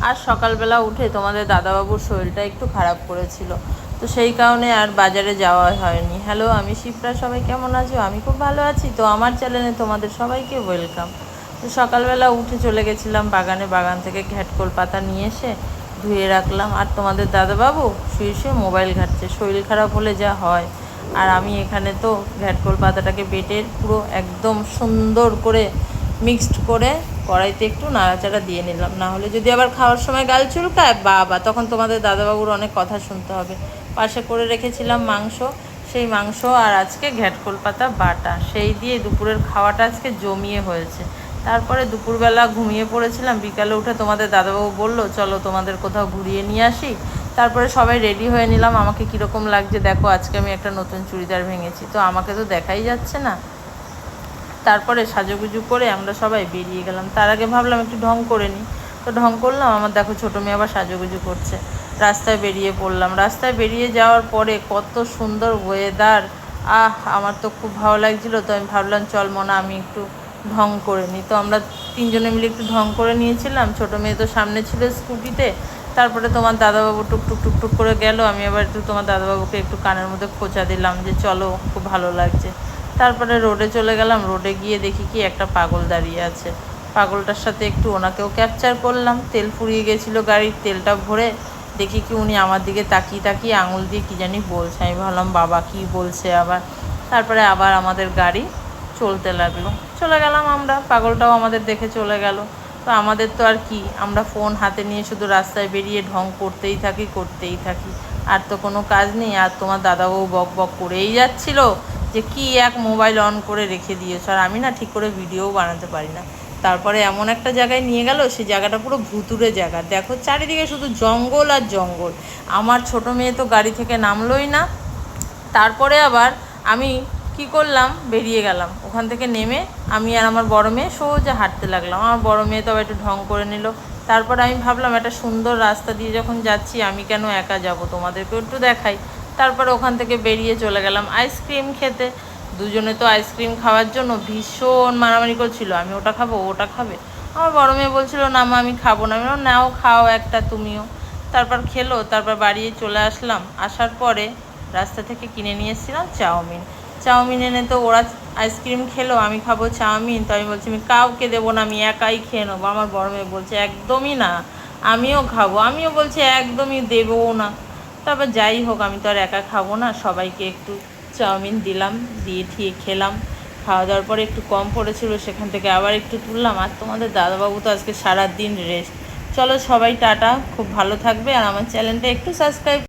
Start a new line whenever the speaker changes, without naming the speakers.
আর সকালবেলা উঠে তোমাদের দাদাবাবুর শরীরটা একটু খারাপ করেছিল, তো সেই কারণে আর বাজারে যাওয়া হয়নি। হ্যালো, আমি শিপ্রা, সবাই কেমন আছো? আমি খুব ভালো আছি। তো আমার চ্যানেলে তোমাদের সবাইকে ওয়েলকাম। তো সকালবেলা উঠে চলে গেছিলাম বাগানে, বাগান থেকে ঘ্যাটকোল পাতা নিয়ে এসে ধুয়ে রাখলাম। আর তোমাদের দাদাবাবু শুয়ে শুয়ে মোবাইল ঘাঁটছে, শরীর খারাপ হলে যা হয়। আর আমি এখানে তো ঘ্যাটকোল পাতাটাকে বেটে পুরো একদম সুন্দর করে মিক্সড করে কড়াইতে একটু নাড়াচাড়া দিয়ে নিলাম, না হলে যদি আবার খাওয়ার সময় গাল চুলকায় বাবা, তখন তোমাদের দাদাবাবুর অনেক কথা শুনতে হবে। পাশে করে রেখেছিলাম মাংস, সেই মাংস আর আজকে ঘ্যাটকোল পাতা বাটা, সেই দিয়ে দুপুরের খাওয়াটা আজকে জমিয়ে হয়েছে। তারপরে দুপুরবেলা ঘুমিয়ে পড়েছিলাম, বিকালে উঠে তোমাদের দাদাবাবু বললো চলো তোমাদের কোথাও ঘুরিয়ে নিয়ে আসি। তারপরে সবাই রেডি হয়ে নিলাম। আমাকে কীরকম লাগছে দেখো, আজকে আমি একটা নতুন চুড়িদার ভেঙেছি, তো আমাকে তো দেখাই যাচ্ছে না। তারপরে সাজুগুজু করে আমরা সবাই বেরিয়ে গেলাম। তার আগে ভাবলাম একটু ঢং করে নিই, তো ঢং করলাম। আমার দেখো ছোটো মেয়ে আবার সাজুগুজু করছে। রাস্তায় বেরিয়ে পড়লাম। রাস্তায় বেরিয়ে যাওয়ার পরে কত সুন্দর ওয়েদার, আমার তো খুব ভালো লাগছিলো। তো আমি ভাবলাম চল মনা আমি একটু ঢং করে নিই। তো আমরা তিনজনে মিলে একটু ঢং করে নিয়েছিলাম। ছোটো মেয়ে তো সামনে ছিল স্কুটিতে। তারপরে তোমার দাদাবাবু টুকটুক টুকটুক করে গেল, আমি আবার একটু তোমার দাদাবাবুকে একটু কানের মধ্যে খোঁচা দিলাম যে চলো খুব ভালো লাগছে। তারপরে রোডে চলে গেলাম। রোডে গিয়ে দেখি কি একটা পাগল দাঁড়িয়ে আছে। পাগলটার সাথে একটু ওনাকেও ক্যাপচার করলাম। তেল ফুরিয়ে গেছিলো গাড়ির, তেলটা ভরে দেখি কি উনি আমার দিকে তাকিয়ে তাকিয়ে আঙুল দিয়ে কী জানি বলছে। আমি ভাবলাম বাবা কী বলছে আবার। তারপরে আবার আমাদের গাড়ি চলতে লাগলো, চলে গেলাম আমরা। পাগলটাও আমাদের দেখে চলে গেল। তো আমাদের তো আর কি, আমরা ফোন হাতে নিয়ে শুধু রাস্তায় বেরিয়ে ঢং করতেই থাকি, আর তো কোনো কাজ নেই। আর তোমার দাদাবাবু বক বক করেই যাচ্ছিল যে কি এক মোবাইল অন করে রেখে দিয়েছো, আর আমি না ঠিক করে ভিডিওও বানাতে পারি না। তারপরে এমন একটা জায়গায় নিয়ে গেল, সেই জায়গাটা পুরো ভুতুরে জায়গা, দেখো চারিদিকে শুধু জঙ্গল আর জঙ্গল। আমার ছোটো মেয়ে তো গাড়ি থেকে নামলোই না। তারপরে আবার আমি কি করলাম, বেরিয়ে গেলাম ওখান থেকে নেমে। আমি আর আমার বড় মেয়ে সোজা হাঁটতে লাগলাম। আমার বড় মেয়ে তো একটু ঢং করে নিল। তারপর আমি ভাবলাম একটা সুন্দর রাস্তা দিয়ে যখন যাচ্ছি, আমি কেন একা যাব, তোমাদেরকেও একটু দেখাই। তারপরে ওখান থেকে বেরিয়ে চলে গেলাম আইসক্রিম খেতে। দুজনে তো আইসক্রিম খাওয়ার জন্য ভীষণ মারামারি করছিল, আমি ওটা খাবো ওটা খাবে। আমার বড় মেয়ে বলছিল না মা আমি খাবো না। আমি বললাম নাও খাও একটা তুমিও। তারপর খেলো। তারপর বাড়ি চলে আসলাম। আসার পরে রাস্তা থেকে কিনে নিয়ে এসেছিলাম চাউমিন এনে তো ওরা আইসক্রিম খেলো, আমি খাবো চাউমিন। তো আমি বলছি আমি কাউকে দেবো না, আমি একাই খেয়ে নেবো। আমার বড় মেয়ে বলছে একদমই না, আমিও খাবো। আমিও বলছি একদমই দেবও না। তারপর যাই হোক, আমি তো আর একা খাবো না, সবাইকে একটু চাউমিন দিলাম, দিয়ে ঠিক খেলাম। খাওয়া দাওয়ার পরে একটু কম পড়েছিল, সেখান থেকে আবার একটু তুললাম। আর তোমাদের দাদাবাবু তো আজকে সারাদিন রেস্ট। চলো সবাই টাটা, খুব ভালো থাকবে। আর আমার চ্যানেলটা একটু সাবস্ক্রাইব